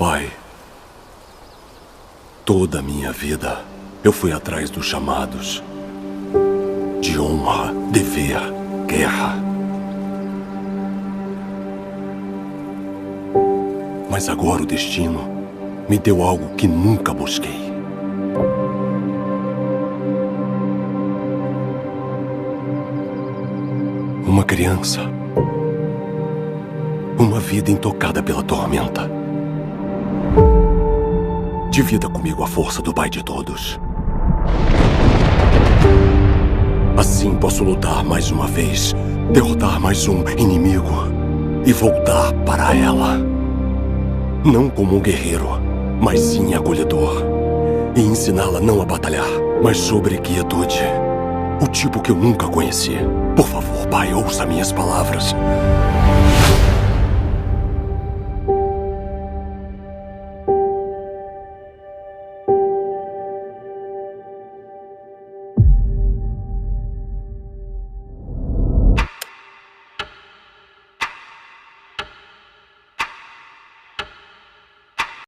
Pai, toda a minha vida eu fui atrás dos chamados de honra, dever, guerra. Mas agora o destino me deu algo que nunca busquei. Uma criança. Uma vida intocada pela tormenta. Divida comigo a força do Pai de todos. Assim posso lutar mais uma vez, derrotar mais um inimigo e voltar para ela. Não como um guerreiro, mas sim acolhedor. E ensiná-la não a batalhar, mas sobre quietude. O tipo que eu nunca conheci. Por favor, Pai, ouça minhas palavras.